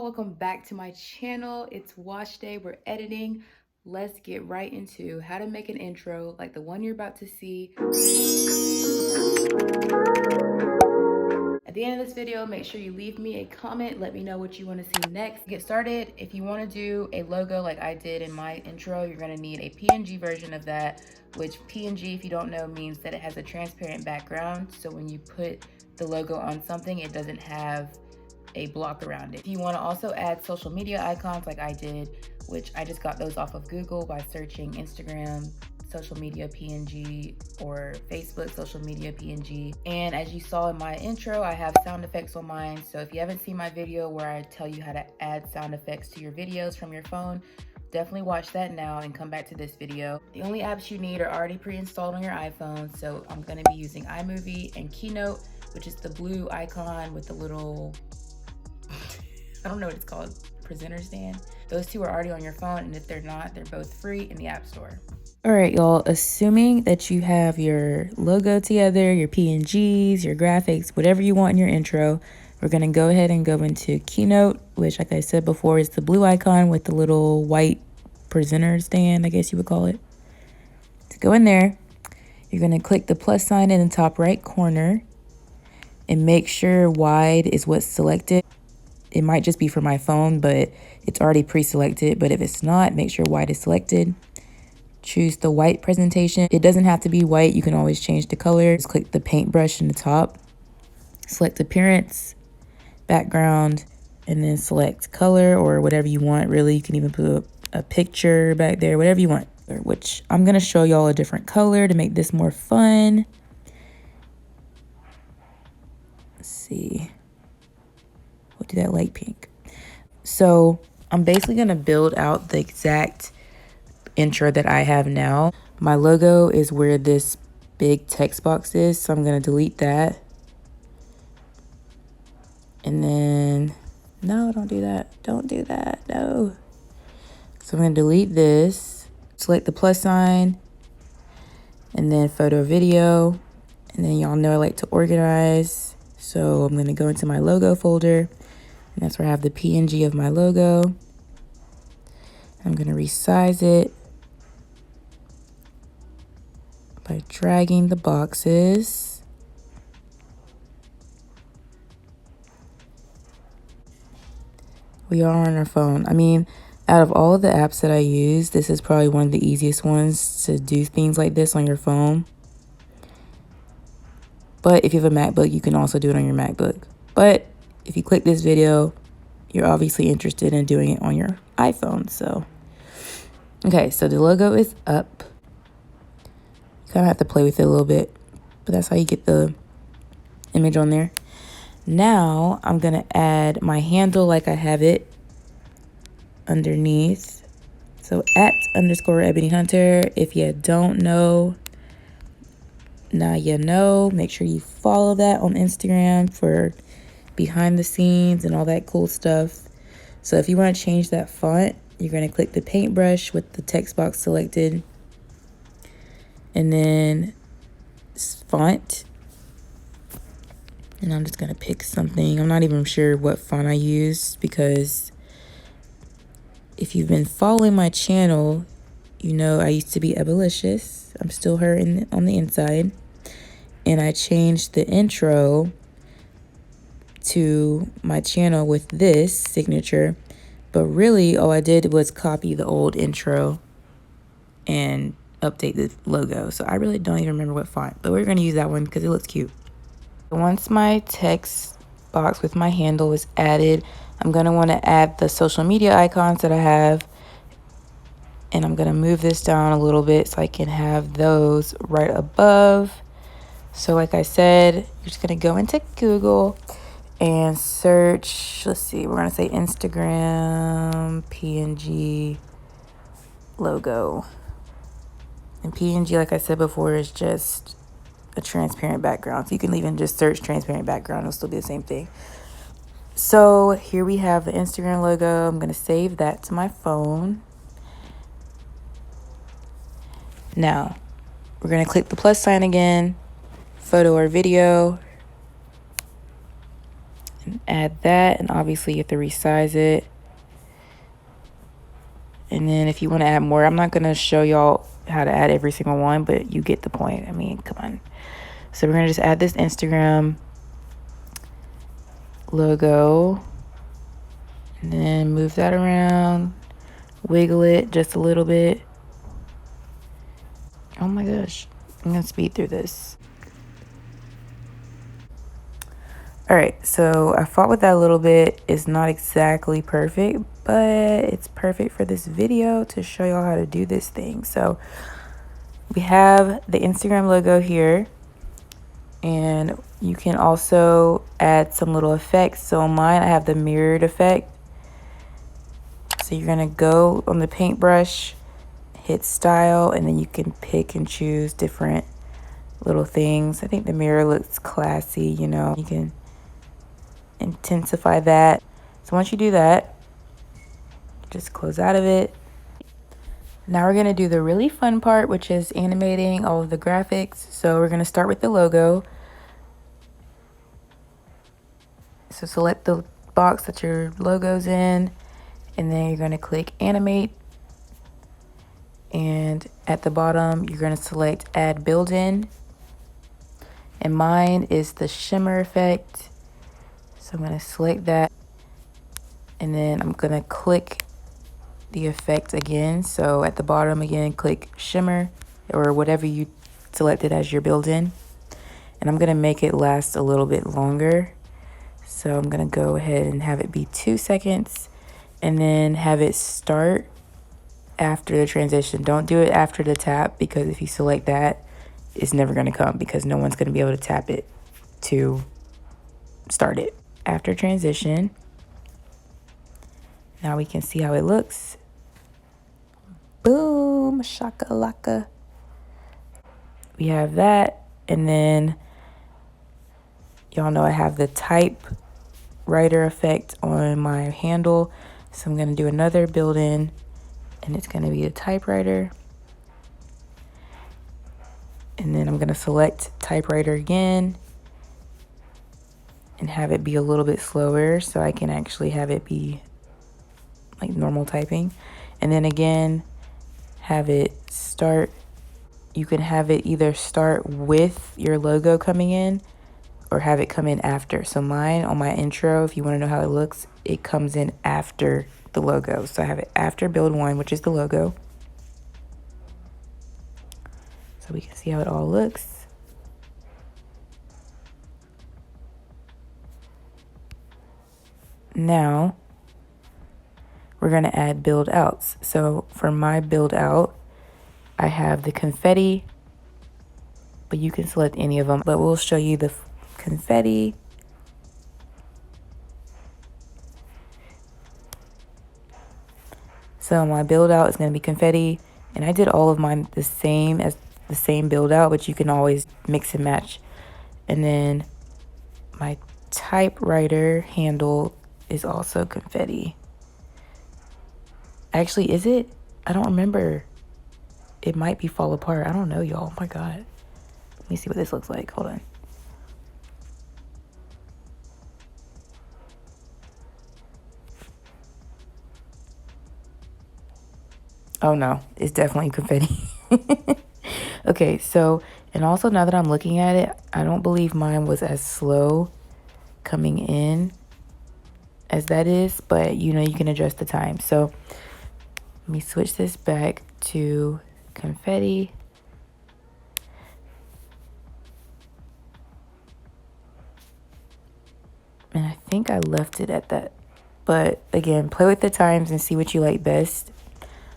welcome back to my channel. It's wash day, we're editing. Let's get right into how to make an intro like the one you're about to see. At the end of this video, make sure you leave me a comment. Let me know what you want to see next. Get started. If you want to do a logo like I did in my intro, you're going to need a PNG version of that, which PNG, if you don't know, means that it has a transparent background. So when you put the logo on something, it doesn't have a block around it. If you want to also add social media icons like I did, which I just got those off of Google by searching Instagram social media PNG or Facebook social media PNG. And as you saw in my intro, I have sound effects on mine. So if you haven't seen my video where I tell you how to add sound effects to your videos from your phone, definitely watch that now and come back to this video. The only apps you need are already pre-installed on your iPhone. So I'm going to be using iMovie and Keynote, which is the blue icon with the little, I don't know what it's called, presenter stand. Those two are already on your phone, and if they're not, they're both free in the App Store. All right, y'all, assuming that you have your logo together, your PNGs, your graphics, whatever you want in your intro, we're gonna go ahead and go into Keynote, which, like I said before, is the blue icon with the little white presenter stand, I guess you would call it. To go in there, you're gonna click the plus sign in the top right corner and make sure wide is what's selected. It might just be for my phone, but it's already pre-selected. But if it's not, make sure white is selected. Choose the white presentation. It doesn't have to be white. You can always change the color. Just click the paintbrush in the top. Select appearance, background, and then select color or whatever you want. Really, you can even put a picture back there, whatever you want. Which I'm going to show y'all a different color to make this more fun. Let's see. We'll do that light pink. So I'm basically going to build out the exact intro that I have now. My logo is where this big text box is, so I'm going to delete that. And then, no, don't do that. Don't do that. No. So I'm going to delete this, select the plus sign, and then photo video. And then y'all know I like to organize. So I'm going to go into my logo folder. And that's where I have the PNG of my logo. I'm going to resize it by dragging the boxes. We are on our phone. I mean, out of all of the apps that I use, this is probably one of the easiest ones to do things like this on your phone. But if you have a MacBook, you can also do it on your MacBook. But if you click this video, you're obviously interested in doing it on your iPhone. So, okay, so the logo is up. You kind of have to play with it a little bit, but that's how you get the image on there. Now I'm going to add my handle like I have it underneath. So @_EbonyHunter. If you don't know, now you know. Make sure you follow that on Instagram for behind the scenes and all that cool stuff. So if you want to change that font, you're going to click the paintbrush with the text box selected, and then font. And I'm just going to pick something. I'm not even sure what font I use, because if you've been following my channel, you know I used to be Ebelicious. I'm still her on the inside. And I changed the intro to my channel with this signature, but really all I did was copy the old intro and update the logo. So I really don't even remember what font, but we're going to use that one because it looks cute. Once my text box with my handle is added, I'm going to want to add the social media icons that I have, and I'm going to move this down a little bit so I can have those right above. So like I said, you're just going to go into Google and search, let's see, we're going to say Instagram PNG logo. And PNG, like I said before, is just a transparent background. So you can even just search transparent background. It'll still be the same thing. So here we have the Instagram logo. I'm going to save that to my phone. Now, we're going to click the plus sign again, photo or video. Add that, and obviously you have to resize it. And then if you want to add more, I'm not going to show y'all how to add every single one, but you get the point. I mean, come on. So we're going to just add this Instagram logo, and then move that around, wiggle it just a little bit. Oh my gosh, I'm going to speed through this. All right, so I fought with that a little bit. It's not exactly perfect, but it's perfect for this video to show y'all how to do this thing. So we have the Instagram logo here, and you can also add some little effects. So on mine, I have the mirrored effect. So you're gonna go on the paintbrush, hit style, and then you can pick and choose different little things. I think the mirror looks classy, you know. You can intensify that. So once you do that, just close out of it. Now we're gonna do the really fun part, which is animating all of the graphics. So we're gonna start with the logo. So select the box that your logo's in, and then you're gonna click animate. And at the bottom, you're gonna select add build-in. And mine is the shimmer effect. So I'm gonna select that, and then I'm gonna click the effect again. So at the bottom again, click shimmer or whatever you selected as your build-in. And I'm gonna make it last a little bit longer. So I'm gonna go ahead and have it be 2 seconds, and then have it start after the transition. Don't do it after the tap, because if you select that, it's never gonna come, because no one's gonna be able to tap it to start it. After transition, now we can see how it looks. Boom, shakalaka. We have that, and then y'all know I have the typewriter effect on my handle. So I'm gonna do another build-in, and it's gonna be a typewriter. And then I'm gonna select typewriter again and have it be a little bit slower so I can actually have it be like normal typing. And then again, have it start. You can have it either start with your logo coming in or have it come in after. So mine on my intro, if you want to know how it looks, it comes in after the logo. So I have it after build one, which is the logo. So we can see how it all looks. Now we're going to add build outs. So for my build out, I have the confetti, but you can select any of them, but we'll show you the confetti. So my build out is going to be confetti, and I did all of mine the same as the same build out, but you can always mix and match. And then my typewriter handle is also confetti. Actually, is it? I don't remember. It might be fall apart. I don't know, y'all. Oh my God. Let me see what this looks like. Hold on. Oh no, it's definitely confetti. Okay, so, and also now that I'm looking at it, I don't believe mine was as slow coming in as that is, but you know, you can adjust the time. So let me switch this back to confetti. And I think I left it at that. But again, play with the times and see what you like best.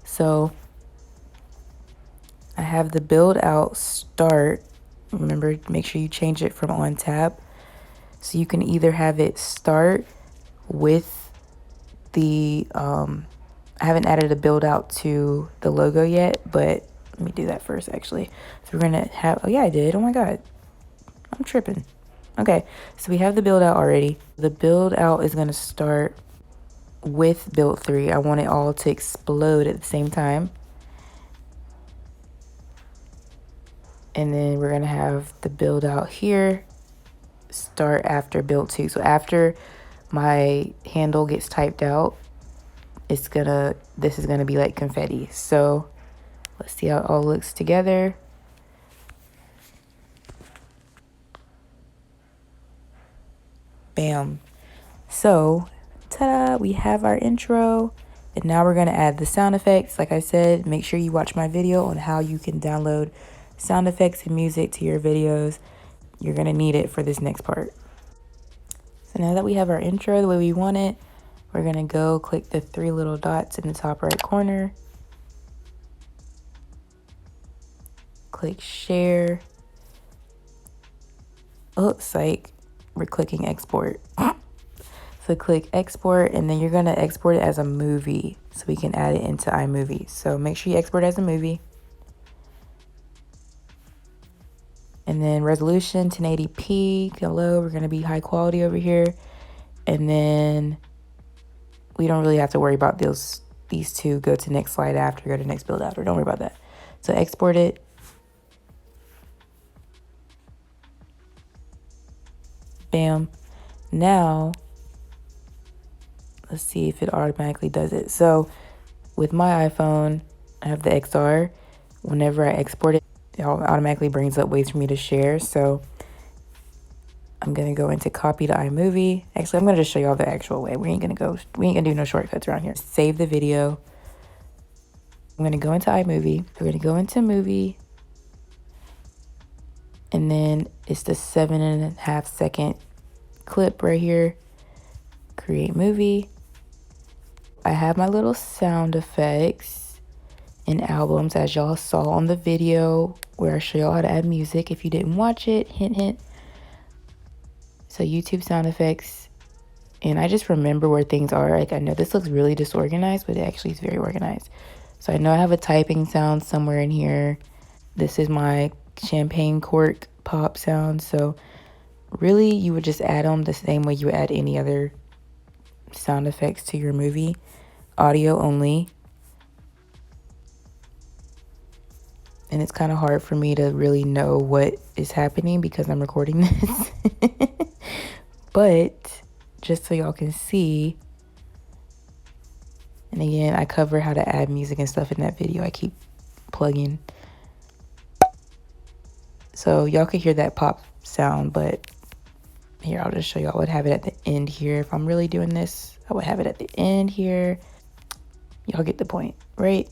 So I have the build out start. Remember, make sure you change it from on tap. So you can either have it start with the, I haven't added a build out to the logo yet, but let me do that first actually. So we're gonna have, oh yeah, I did. Oh my God, I'm tripping. Okay, so we have the build out already. The build out is gonna start with build 3. I want it all to explode at the same time. And then we're gonna have the build out here start after build 2. So after my handle gets typed out, this is gonna be like confetti. So let's see how it all looks together. Bam. So, ta-da, we have our intro. And now we're gonna add the sound effects. Like I said, make sure you watch my video on how you can download sound effects and music to your videos. You're gonna need it for this next part. So now that we have our intro the way we want it, we're gonna go click the 3 little dots in the top right corner. Click share. Oh, psych. We're clicking export. So click export, and then you're gonna export it as a movie so we can add it into iMovie. So make sure you export as a movie. And then resolution 1080p, go low. We're gonna be high quality over here. And then we don't really have to worry about these two. Go to next slide after, go to next build after. Don't worry about that. So export it. Bam. Now, let's see if it automatically does it. So with my iPhone, I have the XR. Whenever I export it, it automatically brings up ways for me to share. So I'm gonna go into copy to iMovie. Actually, I'm gonna just show you all the actual way. We ain't gonna do no shortcuts around here. Save the video. I'm gonna go into iMovie. We're gonna go into movie. And then it's the 7.5 second clip right here. Create movie. I have my little sound effects and albums, as y'all saw on the video where I show y'all how to add music. If you didn't watch it, hint, hint. So YouTube sound effects. And I just remember where things are. Like, I know this looks really disorganized, but it actually is very organized. So I know I have a typing sound somewhere in here. This is my champagne cork pop sound. So really, you would just add them the same way you would add any other sound effects to your movie. Audio only. And it's kind of hard for me to really know what is happening because I'm recording this. But just so y'all can see, and again, I cover how to add music and stuff in that video. I keep plugging. So y'all could hear that pop sound, but here, I'll just show y'all. I would have it at the end here. If I'm really doing this, I would have it at the end here. Y'all get the point, right?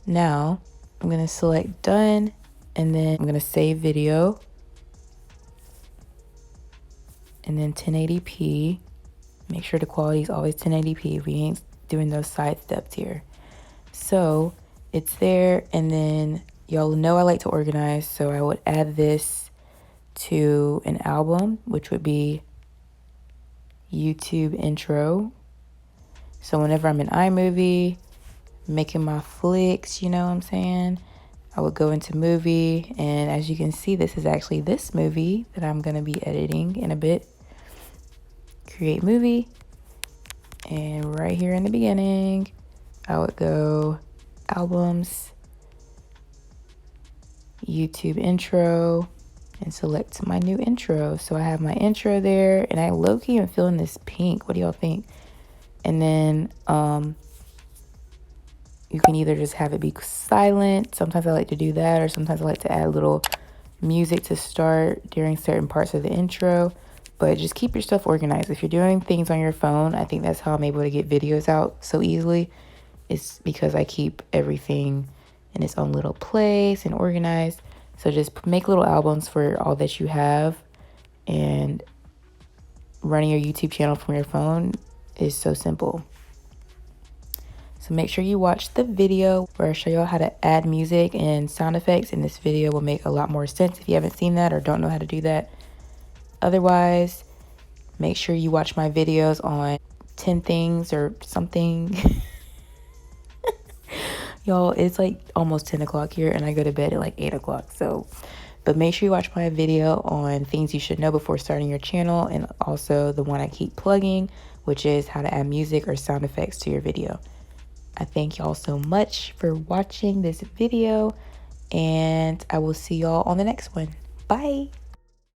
Now, I'm gonna select done, and then I'm gonna save video. And then 1080p. Make sure the quality is always 1080p. We ain't doing those side steps here. So it's there, and then y'all know I like to organize, so I would add this to an album, which would be YouTube intro. So whenever I'm in iMovie, making my flicks, you know what I'm saying, I would go into movie, and as you can see, this is actually this movie that I'm gonna be editing in a bit. Create movie, and right here in the beginning, I would go albums, YouTube intro, and select my new intro. So I have my intro there, and I low-key am feeling this pink. What do y'all think? And then you can either just have it be silent. Sometimes I like to do that, or sometimes I like to add a little music to start during certain parts of the intro. But just keep your stuff organized. If you're doing things on your phone, I think that's how I'm able to get videos out so easily. It's because I keep everything in its own little place and organized. So just make little albums for all that you have, and running your YouTube channel from your phone is so simple. So make sure you watch the video where I show you how to add music and sound effects, and this video will make a lot more sense if you haven't seen that or don't know how to do that. Otherwise, make sure you watch my videos on 10 things or something. Y'all, it's like almost 10 o'clock here, and I go to bed at like 8 o'clock. So, but make sure you watch my video on things you should know before starting your channel, and also the one I keep plugging, which is how to add music or sound effects to your video. I thank y'all so much for watching this video, and I will see y'all on the next one. Bye.